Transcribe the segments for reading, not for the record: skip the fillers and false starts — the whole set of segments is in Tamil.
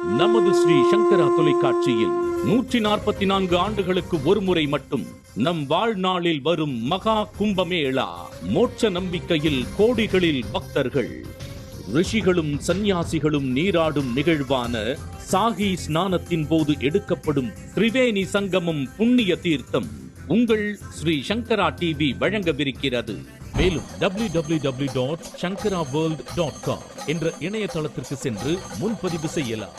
நமது ஸ்ரீ சங்கரா தொலைக்காட்சியில் 144 ஆண்டுகளுக்கு ஒருமுறை மட்டும் நம் வாழ்நாளில் வரும் மகா கும்பமேளா. மோட்ச நம்பிக்கையில் கோடிகளில் பக்தர்கள், ரிஷிகளும் சந்நியாசிகளும் நீராடும் நிகழ்வான சாகி ஸ்நானத்தின் போது எடுக்கப்படும் திரிவேணி சங்கமம் புண்ணிய தீர்த்தம் உங்கள் ஸ்ரீ சங்கரா டிவி வழங்கவிருக்கிறது. மேலும் www.shankaraworld.com என்ற இணையதளத்திற்கு சென்று முன்பதிவு செய்யலாம்.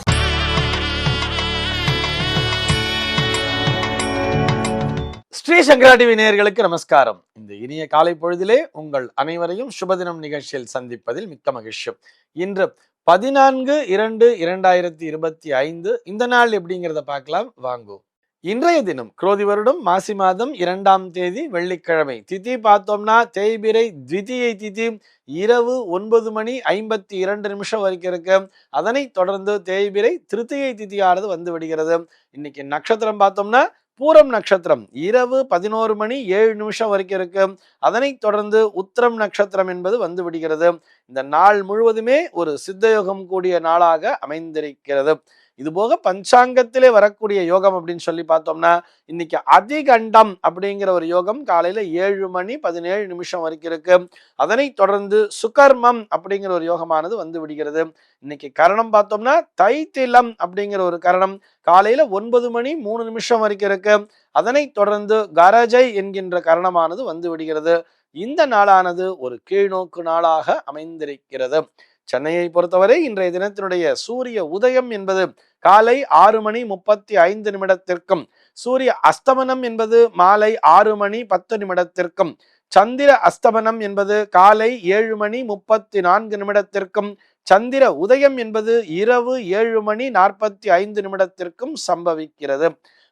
ஸ்ரீ சங்கரா டிவி நேயர்களுக்கு நமஸ்காரம். இந்த இனிய காலை பொழுதிலே உங்கள் அனைவரையும் சுபதினம் நிகழ்ச்சியில் சந்திப்பதில் மிக்க மகிழ்ச்சி. இன்று 14/2/2025 இந்த நாள் எப்படிங்கிறத பார்க்கலாம் வாங்கோ. இன்றைய தினம் குரோதி வருடம் மாசி மாதம் 2ஆம் தேதி வெள்ளிக்கிழமை. திதி பார்த்தோம்னா தேய்பிரை த்விதியை திதி இரவு 9:52 வரைக்கும் இருக்கு. அதனைத் தொடர்ந்து தேய்பிரை திருத்தியை திதியானது வந்து விடுகிறது. இன்னைக்கு நட்சத்திரம் பார்த்தோம்னா பூரம் நட்சத்திரம் இரவு 11:07 வரைக்கும் இருக்கு. அதனைத் தொடர்ந்து உத்திரம் நட்சத்திரம் என்பது வந்து விடுகிறது. இந்த நாள் முழுவதுமே ஒரு சித்தயோகம் கூடிய நாளாக அமைந்திருக்கிறது. இது போக பஞ்சாங்கத்திலே வரக்கூடிய யோகம் அப்படின்னு சொல்லி பார்த்தோம்னா இன்னைக்கு அதிகண்டம் அப்படிங்கிற ஒரு யோகம் காலையில 7:17 வரைக்கும் இருக்கு. அதனைத் தொடர்ந்து சுகர்மம் அப்படிங்கிற ஒரு யோகமானது வந்து விடுகிறது. இன்னைக்கு கரணம் பார்த்தோம்னா தைத்திலம் அப்படிங்கிற ஒரு கரணம் காலையில 9:03 வரைக்கும் இருக்கு. அதனைத் தொடர்ந்து கரஜை என்கின்ற கரணமானது வந்து விடுகிறது. இந்த நாளானது ஒரு கீழ்நோக்கு நாளாக அமைந்திருக்கிறது. சென்னையை பொறுத்தவரை இன்றைய தினத்தினுடைய சூரிய உதயம் என்பது காலை 6:35 சூரிய அஸ்தமனம் என்பது மாலை 6:10 சந்திர அஸ்தமனம் என்பது காலை 7:34 சந்திர உதயம் என்பது இரவு 7:45 சம்பவிக்கிறது.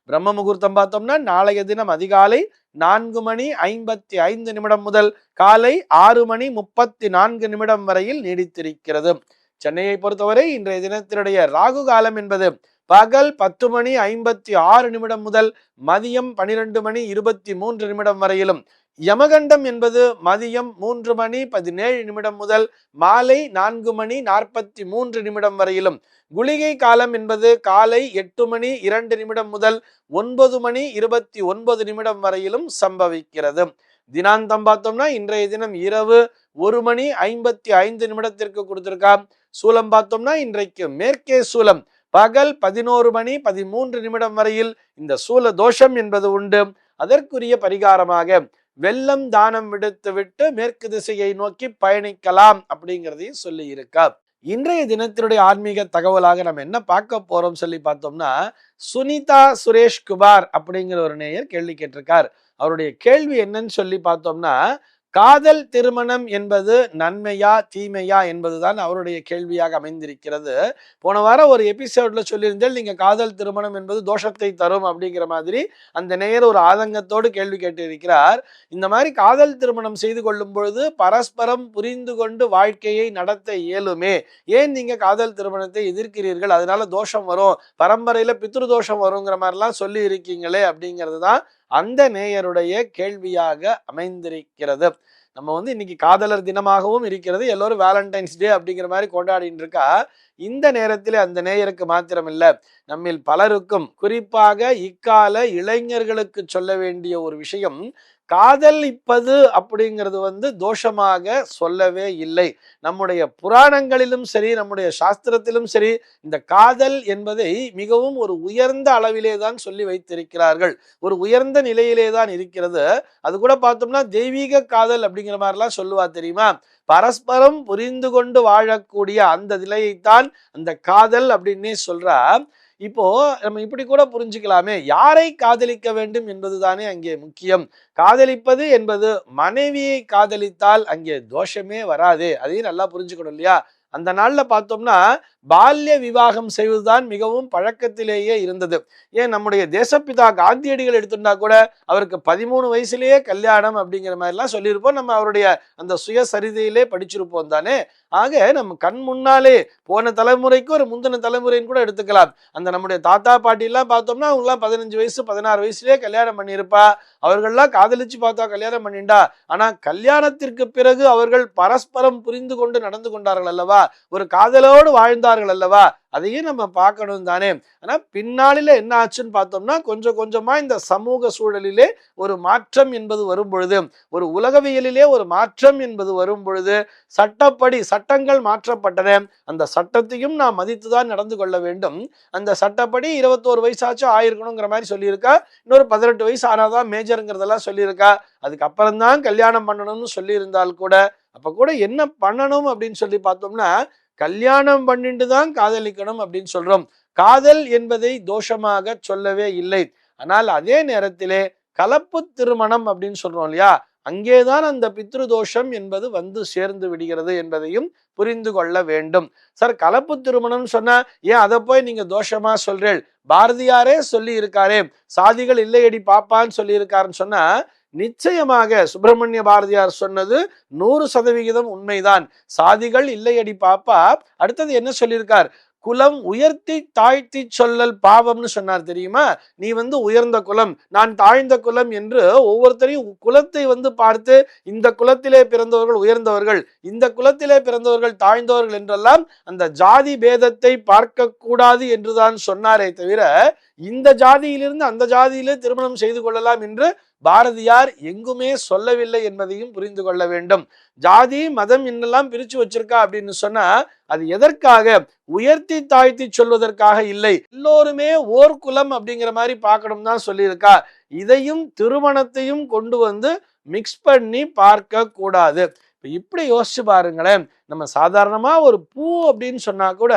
பிரம்ம முகூர்த்தம் பார்த்தோம்னா நாளைய தினம் அதிகாலை 4:55 முதல் காலை 6:34 வரையில் நீடித்திருக்கிறது. சென்னையை பொறுத்தவரை இன்றைய தினத்தினுடைய ராகு காலம் என்பது பகல் 10:56 முதல் மதியம் 12:23 வரையிலும், யமகண்டம் என்பது மதியம் 3:17 முதல் மாலை 4:43 வரையிலும், குளிகை காலம் என்பது காலை 8:02 முதல் 9:29 வரையிலும் சம்பவிக்கிறது. தினாந்தம் பார்த்தோம்னா இன்றைய தினம் இரவு 1:55 கொடுத்திருக்கா. சூலம் பார்த்தோம்னா இன்றைக்கு மேற்கே சூலம் பகல் 11:13 வரையில் இந்த சூல தோஷம் என்பது உண்டு. அதற்குரிய பரிகாரமாக வெள்ளம் தானம் விடுத்து விட்டு மேற்கு திசையை நோக்கி பயணிக்கலாம் அப்படிங்கிறதையும் சொல்லி இருக்கா. இன்றைய தினத்தினுடைய ஆன்மீக தகவலாக நம்ம என்ன பார்க்க போறோம் சொல்லி பார்த்தோம்னா, சுனிதா சுரேஷ் குமார் அப்படிங்கிற ஒரு நேயர் கேள்வி கேட்டிருக்கார். அவருடைய கேள்வி என்னன்னு சொல்லி பார்த்தோம்னா, காதல் திருமணம் என்பது நன்மையா தீமையா என்பதுதான் அவருடைய கேள்வியாக அமைந்திருக்கிறது. போன வாரம் ஒரு எபிசோட்ல சொல்லியிருந்தேன், நீங்க காதல் திருமணம் என்பது தோஷத்தை தரும் அப்படிங்கிற மாதிரி அந்த நேயர் ஒரு ஆதங்கத்தோடு கேள்வி கேட்டிருக்கிறார். இந்த மாதிரி காதல் திருமணம் செய்து கொள்ளும் பொழுது பரஸ்பரம் புரிந்து கொண்டு வாழ்க்கையை நடத்த இயலுமே, ஏன் நீங்க காதல் திருமணத்தை எதிர்க்கிறீர்கள், அதனால தோஷம் வரும், பரம்பரையில பித்ரு தோஷம் வருங்கிற மாதிரிலாம் சொல்லி இருக்கீங்களே அப்படிங்கிறது தான் அந்த நேயருடைய கேள்வியாக அமைந்திருக்கிறது. நம்ம இன்னைக்கு காதலர் தினமாகவும் இருக்கிறது, எல்லோரும் வேலண்டைன்ஸ் டே அப்படிங்கிற மாதிரி கொண்டாடிட்டு இருக்கா. இந்த நேரத்தில் அந்த நேயருக்கு மாத்திரம் இல்ல, நம்மில் பலருக்கும் குறிப்பாக இக்கால இளைஞர்களுக்கு சொல்ல வேண்டிய ஒரு விஷயம், காதலிப்பது அப்படிங்கிறது தோஷமாக சொல்லவே இல்லை. நம்முடைய புராணங்களிலும் சரி நம்முடைய சாஸ்திரத்திலும் சரி இந்த காதல் என்பதை மிகவும் ஒரு உயர்ந்த அளவிலே தான் சொல்லி வைத்திருக்கிறார்கள், ஒரு உயர்ந்த நிலையிலே தான் இருக்கிறது. அது கூட பார்த்தோம்னா தெய்வீக காதல் அப்படிங்கிற மாதிரிலாம் சொல்லுவா தெரியுமா. பரஸ்பரம் புரிந்து கொண்டு வாழக்கூடிய அந்த நிலையைத்தான் அந்த காதல் அப்படின்னே சொல்றா. இப்போ நம்ம இப்படி கூட புரிஞ்சுக்கலாமே, யாரை காதலிக்க வேண்டும் என்பதுதானே அங்கே முக்கியம். காதலிப்பது என்பது மனைவியை காதலித்தால் அங்கே தோஷமே வராது, அதையும் நல்லா புரிஞ்சுக்கணும் இல்லையா. அந்த நாள்ல பார்த்தோம்னா பால்ய விவாகம் செய்வதுதான் மிகவும் பழக்கத்திலேயே இருந்தது. ஏன் நம்முடைய தேசப்பிதா காந்தியடிகள் எடுத்துட்டா கூட அவருக்கு 13 வயசுலேயே கல்யாணம் அப்படிங்கிற மாதிரிலாம் சொல்லியிருப்போம். நம்ம அவருடைய அந்த சுயசரிதையிலே படிச்சிருப்போம் தானே. ஆக நம்ம கண் முன்னாலே போன தலைமுறைக்கு ஒரு முந்தின தலைமுறைன்னு கூட எடுத்துக்கலாம். அந்த நம்முடைய தாத்தா பாட்டி எல்லாம் பார்த்தோம்னா அவங்கெல்லாம் 15 வயசு 16 வயசுலேயே கல்யாணம் பண்ணியிருப்பா. அவர்கள்லாம் காதலிச்சு பார்த்தா கல்யாணம் பண்ணிண்டா. ஆனா கல்யாணத்திற்கு பிறகு அவர்கள் பரஸ்பரம் புரிந்து கொண்டு நடந்து கொண்டார்கள் அல்லவா. ஒரு காதலோடு வாழ்ந்தார் சொல்வார்கள் அல்லவா, அதையும் நம்ம பார்க்கணும் தானே. ஆனா பின்னாளில என்ன ஆச்சுன்னு பார்த்தோம்னா, கொஞ்சம் கொஞ்சமா இந்த சமூக சூழலிலே ஒரு மாற்றம் என்பது வரும் பொழுது, ஒரு உலகவியலிலே ஒரு மாற்றம் என்பது வரும் பொழுது, சட்டப்படி சட்டங்கள் மாற்றப்பட்டன. அந்த சட்டத்தையும் நாம் மதித்துதான் நடந்து கொள்ள வேண்டும். அந்த சட்டப்படி 21 வயசாச்சும் ஆயிருக்கணுங்கிற மாதிரி சொல்லியிருக்கா. இன்னொரு 18 வயசு ஆனாதான் மேஜருங்கிறதெல்லாம் சொல்லியிருக்கா. அதுக்கப்புறம் தான் கல்யாணம் பண்ணணும்னு சொல்லியிருந்தால் கூட, அப்ப கூட என்ன பண்ணணும் அப்படின்னு சொல்லி பார்த்தோம்னா, கல்யாணம் பண்ணிட்டு தான் காதலிக்கணும் அப்படின்னு சொல்றோம். காதல் என்பதை தோஷமாக சொல்லவே இல்லை. ஆனால் அதே நேரத்திலே கலப்பு திருமணம் அப்படின்னு சொல்றோம் இல்லையா, அங்கேதான் அந்த பித்ரு தோஷம் என்பது வந்து சேர்ந்து விடுகிறது என்பதையும் புரிந்து கொள்ள வேண்டும். சார், கலப்பு திருமணம் சொன்னா ஏன் அதை போய் நீங்க தோஷமா சொல்றேன்? பாரதியாரே சொல்லி இருக்காரே, சாதிகள் இல்லையடி பாப்பான்னு சொல்லி இருக்காருன்னு சொன்னா, நிச்சயமாக சுப்பிரமணிய பாரதியார் சொன்னது 100% உண்மைதான். சாதிகள் இல்லையடி பாப்பா. அடுத்தது என்ன சொல்லியிருக்கார்? குலம் உயர்த்தி தாழ்த்தி சொல்லல் பாவம்னு சொன்னார் தெரியுமா. நீ உயர்ந்த குலம், நான் தாழ்ந்த குலம் என்று ஒவ்வொருத்தரையும் குலத்தை பார்த்து, இந்த குலத்திலே பிறந்தவர்கள் உயர்ந்தவர்கள், இந்த குலத்திலே பிறந்தவர்கள் தாழ்ந்தவர்கள் என்றெல்லாம் அந்த ஜாதி பேதத்தை பார்க்க கூடாது என்றுதான் சொன்னாரே தவிர, இந்த ஜாதியிலிருந்து அந்த ஜாதியிலே திருமணம் செய்து கொள்ளலாம் என்று பாரதியார் எங்குமே சொல்லவில்லை என்பதையும் புரிந்து கொள்ள வேண்டும். ஜாதி மதம் என்னெல்லாம் பிரிச்சு வச்சிருக்கா அப்படின்னு சொன்னா, அது எதற்காக? உயர்த்தி தாழ்த்தி சொல்வதற்காக இல்லை. எல்லோருமே ஓர் குலம் அப்படிங்கிற மாதிரி பார்க்கணும் தான் சொல்லியிருக்கா. இதையும் திருமணத்தையும் கொண்டு மிக்ஸ் பண்ணி பார்க்க கூடாது. இப்படி யோசிச்சு பாருங்களேன். நம்ம சாதாரணமா ஒரு பூ அப்படின்னு சொன்னா கூட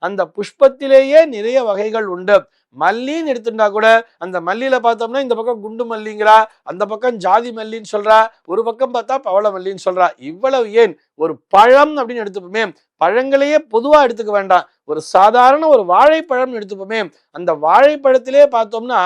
அந்த புஷ்பத்திலேயே நிறைய வகைகள் உண்டு. மல்லின்னு எடுத்துட்டா கூட அந்த மல்லியில பார்த்தோம்னா இந்த பக்கம் குண்டு மல்லிங்கிறா, அந்த பக்கம் ஜாதி மல்லின்னு சொல்றா, ஒரு பக்கம் பார்த்தா பவள மல்லின்னு சொல்றா. இவ்வளவு ஏன்? ஒரு பழம் அப்படின்னு எடுத்துப்போமே, பழங்களையே பொதுவா எடுத்துக்க வேண்டாம், ஒரு சாதாரண ஒரு வாழைப்பழம் எடுத்துப்போமே, அந்த வாழைப்பழத்திலே பார்த்தோம்னா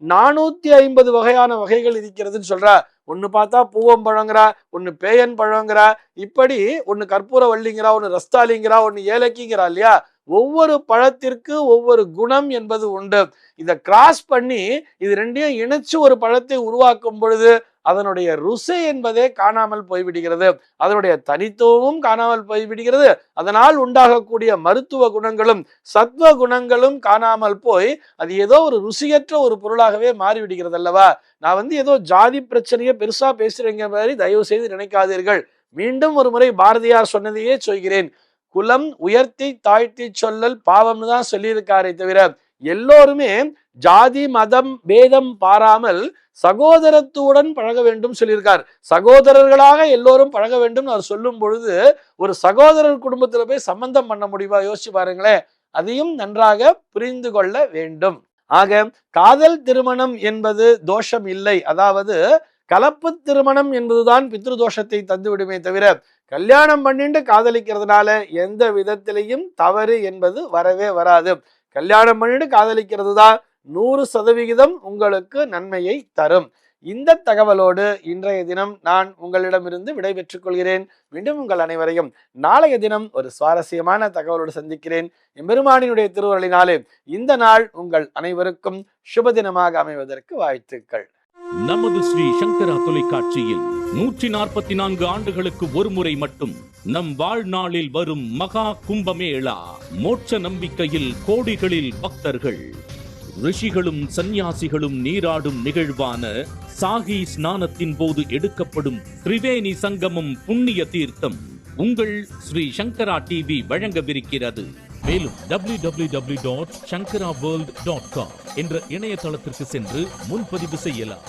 450 வகையான வகைகள் இருக்கிறதுன்னு சொல்றா. ஒன்னு பார்த்தா பூவம்பழங்கிறா, ஒன்னு பேயன் பழங்கிறா, இப்படி ஒன்னு கற்பூர வள்ளிங்கிறா, ஒன்னு ரஸ்தாலிங்கிறா, ஒன்னு ஏலக்கிங்கிறா இல்லையா. ஒவ்வொரு பழத்திற்கு ஒவ்வொரு குணம் என்பது உண்டு. இதை கிராஸ் பண்ணி இது ரெண்டையும் இணைச்சு ஒரு பழத்தை உருவாக்கும் பொழுது அதனுடைய ருசி என்பதே காணாமல் போய்விடுகிறது, அதனுடைய தனித்துவமும் காணாமல் போய்விடுகிறது. அதனால் உண்டாகக்கூடிய மருத்துவ குணங்களும் சத்துவ குணங்களும் காணாமல் போய் அது ஏதோ ஒரு ருசியற்ற ஒரு பொருளாகவே மாறிவிடுகிறது அல்லவா. நான் ஏதோ ஜாதி பிரச்சனையை பெருசா பேசுறேங்க மாதிரி தயவு செய்து நினைக்காதீர்கள். மீண்டும் ஒரு முறை பாரதியார் சொன்னதையே சொல்கிறேன். குலம் உயர்த்தி தாழ்த்தி சொல்லல் பாவம்னு தான் சொல்லியிருக்காரே தவிர, எல்லோருமே ஜாதி மதம் பேதம் பாராமல் சகோதரத்துடன் பழக வேண்டும் சொல்லியிருக்கார். சகோதரர்களாக எல்லோரும் பழக வேண்டும் அவர் சொல்லும் பொழுது, ஒரு சகோதரர் குடும்பத்துல போய் சம்பந்தம் பண்ண முடியுமா? யோசிச்சு பாருங்களேன். அதையும் நன்றாக புரிந்து கொள்ள வேண்டும். ஆக காதல் திருமணம் என்பது தோஷம் இல்லை. அதாவது கலப்பு திருமணம் என்பதுதான் பித்ரு தோஷத்தை தந்து விடுமே தவிர, கல்யாணம் பண்ணிட்டு காதலிக்கிறதுனால எந்த விதத்திலையும் தவறு என்பது வரவே வராது. கல்யாணம் பண்ணிட்டு காதலிக்கிறது தான் 100% உங்களுக்கு நன்மையை தரும். இந்த தகவலோடு இன்றைய தினம் நான் உங்களிடமிருந்து விடைபெற்றுக் கொள்கிறேன். மீண்டும் உங்கள் அனைவரையும் நாளைய தினம் ஒரு சுவாரஸ்யமான தகவலோடு சந்திக்கிறேன். எம்பெருமானினுடைய திருவருளினாலே இந்த நாள் உங்கள் அனைவருக்கும் சுப தினமாக அமைவதற்கு வாழ்த்துக்கள். நமது ஸ்ரீ சங்கரா தொலைக்காட்சியில் 144 ஆண்டுகளுக்கு ஒரு முறை மட்டும் நம் வாழ்நாளில் வரும் மகா கும்பமேளா. மோட்ச நம்பிக்கையில் கோடிகளில் பக்தர்கள், ரிஷிகளும் சந்நியாசிகளும் நீராடும் நிகழ்வான சாகி ஸ்நானத்தின் போது எடுக்கப்படும் திரிவேணி சங்கமம் புண்ணிய தீர்த்தம் உங்கள் ஸ்ரீ சங்கரா டிவி வழங்கவிருக்கிறது. மேலும் www.shankaraworld.com என்ற இணையதளத்திற்கு சென்று முன்பதிவு செய்யலாம்.